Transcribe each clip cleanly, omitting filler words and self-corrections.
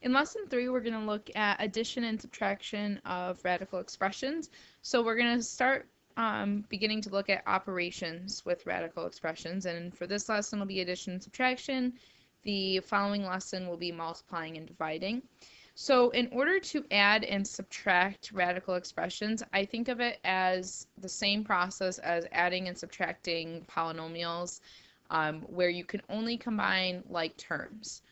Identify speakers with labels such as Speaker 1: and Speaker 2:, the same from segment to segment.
Speaker 1: In lesson 3, we're going to look at addition and subtraction of radical expressions. So we're going to start beginning to look at operations with radical expressions. And for this lesson, will be addition and subtraction. The following lesson will be multiplying and dividing. So in order to add and subtract radical expressions, I think of it as the same process as adding and subtracting polynomials, where you can only combine like terms.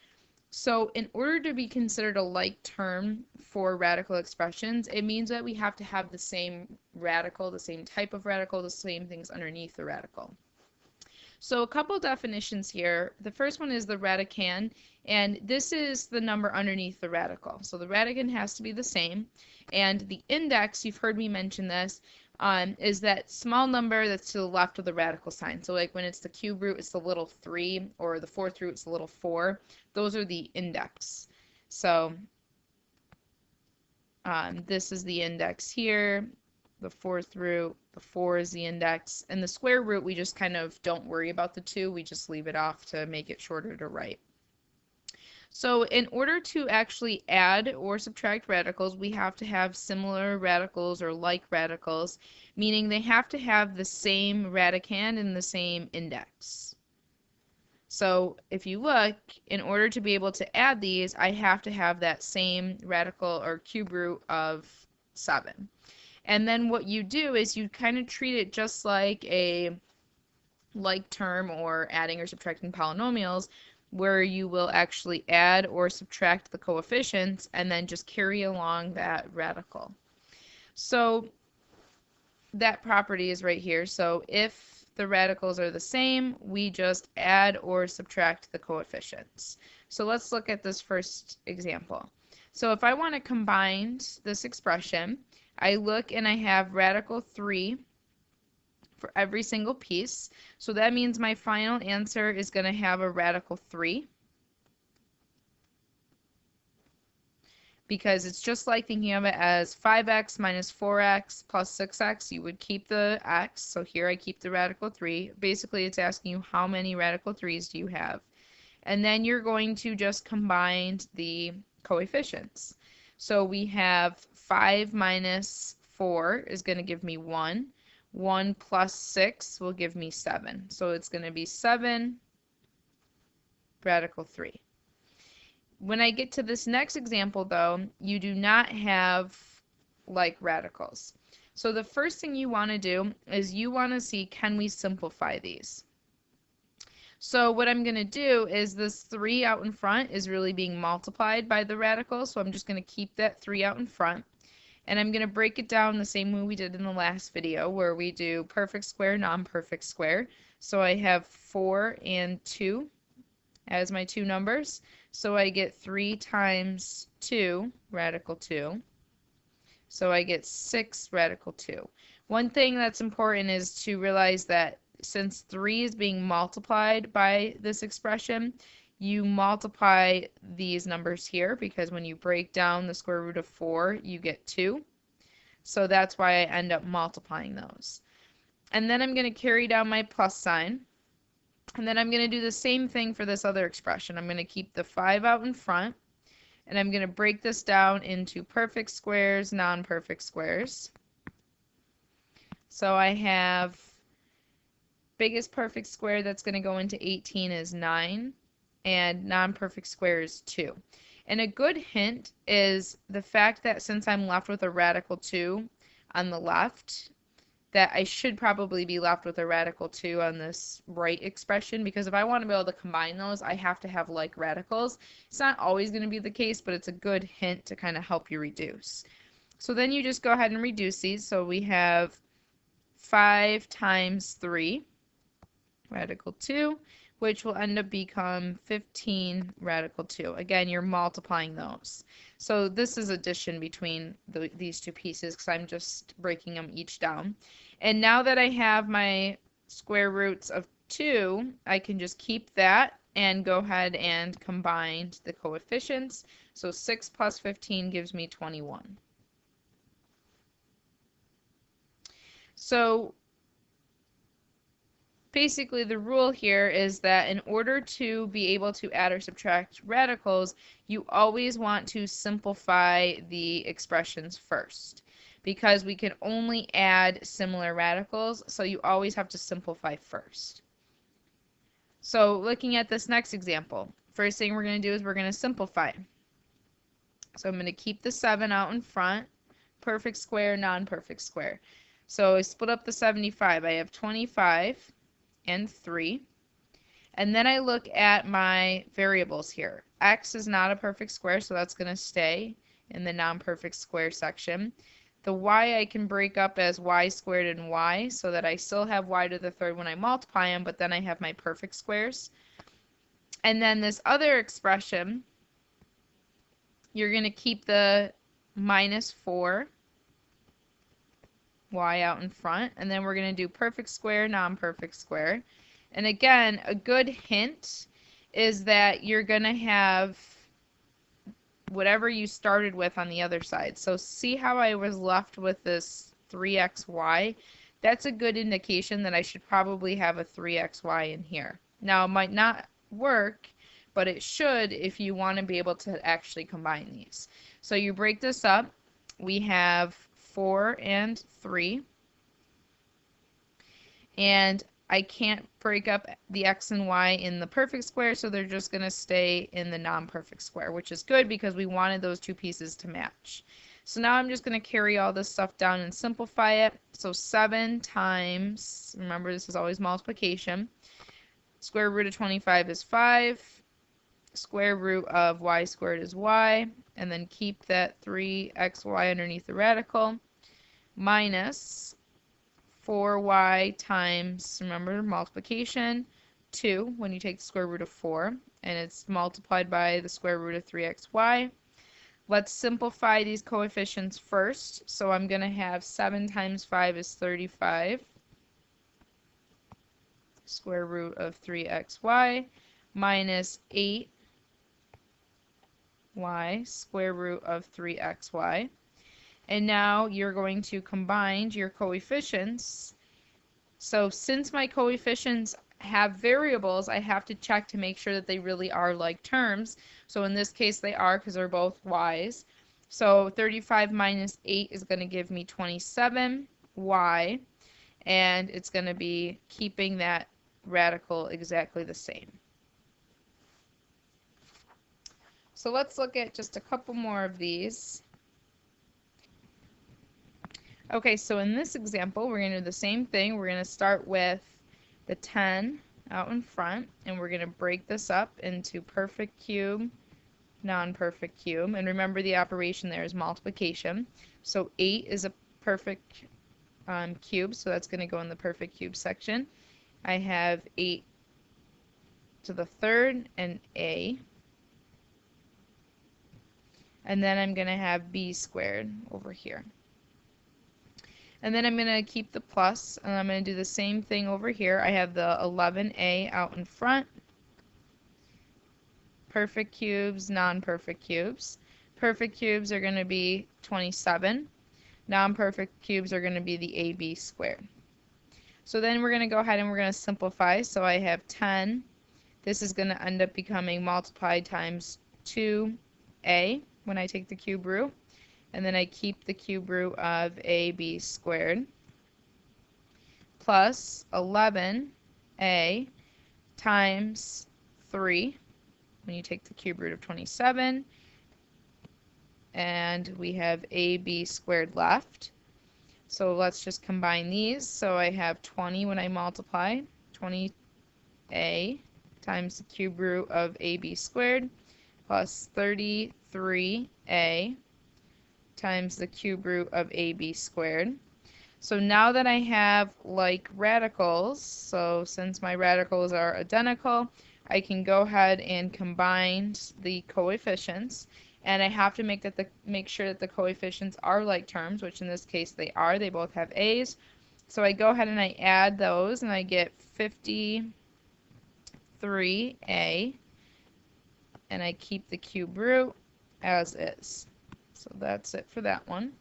Speaker 1: So in order to be considered a like term for radical expressions, it means that we have to have the same radical, the same type of radical, the same things underneath the radical. So a couple definitions here. The first one is the radicand, and this is the number underneath the radical. So the radicand has to be the same, and the index, you've heard me mention this, is that small number that's to the left of the radical sign. So like when it's the cube root, it's the little 3, or the fourth root, it's the little 4. Those are the index. So this is the index here, the fourth root, the 4 is the index, and the square root, we just kind of don't worry about the 2, we just leave it off to make it shorter to write. So in order to actually add or subtract radicals, we have to have similar radicals or like radicals, meaning they have to have the same radicand and the same index. So if you look, in order to be able to add these, I have to have that same radical or cube root of 7. And then what you do is you kind of treat it just like a like term or adding or subtracting polynomials, where you will actually add or subtract the coefficients and then just carry along that radical. So that property is right here. So if the radicals are the same, we just add or subtract the coefficients. So let's look at this first example. So if I want to combine this expression, I look and I have radical 3 for every single piece. So that means my final answer is going to have a radical 3, because it's just like thinking of it as 5x minus 4x plus 6x. You would keep the x, so here I keep the radical 3. Basically, it's asking you how many radical 3's do you have. And then you're going to just combine the coefficients. So we have 5 minus 4 is going to give me 1. 1 plus 6 will give me 7. So it's going to be 7 radical 3. When I get to this next example, though, you do not have like radicals. So the first thing you want to do is you want to see, can we simplify these? So what I'm going to do is this 3 out in front is really being multiplied by the radical, so I'm just going to keep that 3 out in front. And I'm going to break it down the same way we did in the last video, where we do perfect square, non-perfect square. So I have 4 and 2 as my two numbers. So I get 3 times 2, radical 2. So I get 6 radical 2. One thing that's important is to realize that since 3 is being multiplied by this expression, you multiply these numbers here, because when you break down the square root of 4, you get 2. So that's why I end up multiplying those. And then I'm going to carry down my plus sign. And then I'm going to do the same thing for this other expression. I'm going to keep the 5 out in front. And I'm going to break this down into perfect squares, non-perfect squares. So I have biggest perfect square that's going to go into 18 is 9. And non-perfect square is 2. And a good hint is the fact that since I'm left with a radical 2 on the left, that I should probably be left with a radical 2 on this right expression, because if I want to be able to combine those, I have to have like radicals. It's not always going to be the case, but it's a good hint to kind of help you reduce. So then you just go ahead and reduce these. So we have 5 times 3, radical 2, which will end up become 15 radical 2. Again, you're multiplying those. So this is addition between these two pieces, because I'm just breaking them each down. And now that I have my square roots of 2, I can just keep that and go ahead and combine the coefficients. So 6 plus 15 gives me 21. So basically the rule here is that in order to be able to add or subtract radicals, you always want to simplify the expressions first, because we can only add similar radicals, so you always have to simplify first. So looking at this next example, first thing we're going to do is we're going to simplify. So I'm going to keep the 7 out in front, perfect square, non-perfect square. So I split up the 75. I have 25 and 3. And then I look at my variables here. X is not a perfect square, so that's going to stay in the non-perfect square section. The y I can break up as y squared and y, so that I still have y to the third when I multiply them, but then I have my perfect squares. And then this other expression, you're going to keep the minus 4 y out in front, and then we're going to do perfect square, non-perfect square. And again, a good hint is that you're going to have whatever you started with on the other side. So see how I was left with this 3xy? That's a good indication that I should probably have a 3xy in here. Now, it might not work, but it should if you want to be able to actually combine these. So you break this up. We have 4 and 3. And I can't break up the x and y in the perfect square, so they're just going to stay in the non-perfect square, which is good because we wanted those two pieces to match. So now I'm just going to carry all this stuff down and simplify it. So 7 times, remember this is always multiplication, square root of 25 is 5, square root of y squared is y, and then keep that 3xy underneath the radical, minus 4y times, remember, multiplication, 2 when you take the square root of 4, and it's multiplied by the square root of 3xy. Let's simplify these coefficients first. So I'm going to have 7 times 5 is 35, square root of 3xy, minus 8y, square root of 3xy. And now you're going to combine your coefficients. So since my coefficients have variables, I have to check to make sure that they really are like terms. So in this case they are, because they're both y's. So 35 minus 8 is going to give me 27y, and it's going to be keeping that radical exactly the same. So let's look at just a couple more of these. Okay, so in this example, we're going to do the same thing. We're going to start with the 10 out in front, and we're going to break this up into perfect cube, non-perfect cube. And remember, the operation there is multiplication. So 8 is a perfect cube, so that's going to go in the perfect cube section. I have 8 to the third and a. And then I'm going to have b squared over here. And then I'm going to keep the plus, and I'm going to do the same thing over here. I have the 11a out in front. Perfect cubes, non-perfect cubes. Perfect cubes are going to be 27. Non-perfect cubes are going to be the ab squared. So then we're going to go ahead and we're going to simplify. So I have 10. This is going to end up becoming multiplied times 2a when I take the cube root. And then I keep the cube root of ab squared plus 11a times 3 when you take the cube root of 27, and we have ab squared left. So let's just combine these. So I have 20 when I multiply, 20a times the cube root of ab squared plus 33a times the cube root of ab squared. So now that I have like radicals, so since my radicals are identical, I can go ahead and combine the coefficients, and I have to make sure that the coefficients are like terms, which in this case they are. They both have a's. So I go ahead and I add those, and I get 53a, and I keep the cube root as is. So that's it for that one.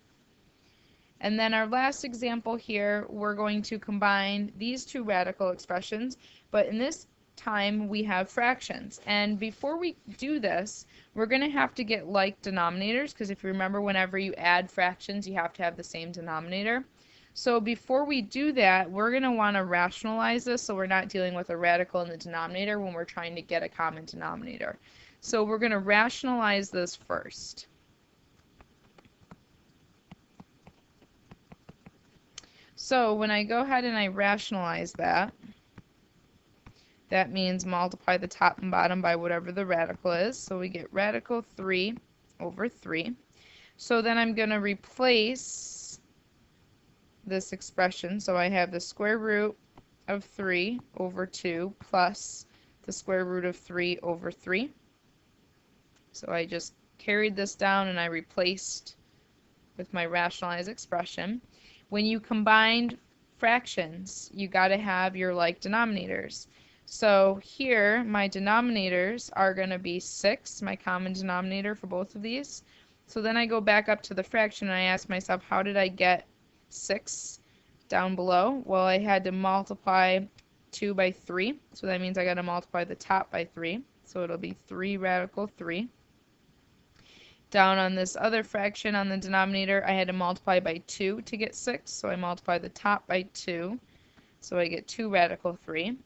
Speaker 1: And then our last example here, we're going to combine these two radical expressions, but in this time we have fractions. And before we do this, we're going to have to get like denominators, because if you remember, whenever you add fractions, you have to have the same denominator. So before we do that, we're going to want to rationalize this so we're not dealing with a radical in the denominator when we're trying to get a common denominator. So we're going to rationalize this first. So when I go ahead and I rationalize that, that means multiply the top and bottom by whatever the radical is. So we get radical 3 over 3. So then I'm going to replace this expression. So I have the square root of 3 over 2 plus the square root of 3 over 3. So I just carried this down and I replaced with my rationalized expression. When you combine fractions, you got to have your like denominators. So here, my denominators are going to be 6, my common denominator for both of these. So then I go back up to the fraction and I ask myself, how did I get 6 down below? Well, I had to multiply 2 by 3. So that means I got to multiply the top by 3. So it'll be 3 radical 3. Down on this other fraction on the denominator, I had to multiply by 2 to get 6. So I multiply the top by 2. So I get 2 radical 3.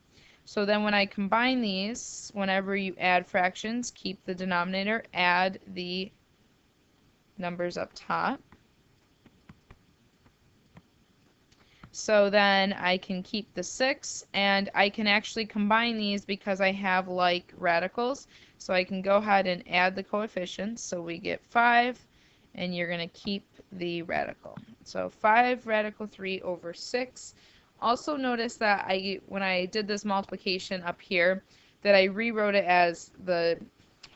Speaker 1: So then when I combine these, whenever you add fractions, keep the denominator, add the numbers up top. So then I can keep the 6, and I can actually combine these because I have like radicals. So I can go ahead and add the coefficients. So we get 5, and you're going to keep the radical. So 5 radical 3 over 6. Also notice that when I did this multiplication up here, that I rewrote it as the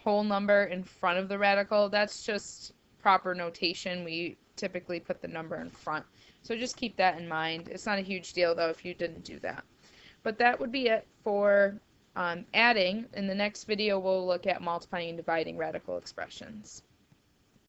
Speaker 1: whole number in front of the radical. That's just proper notation. We typically put the number in front. So just keep that in mind. It's not a huge deal, though, if you didn't do that. But that would be it for adding. In the next video, we'll look at multiplying and dividing radical expressions.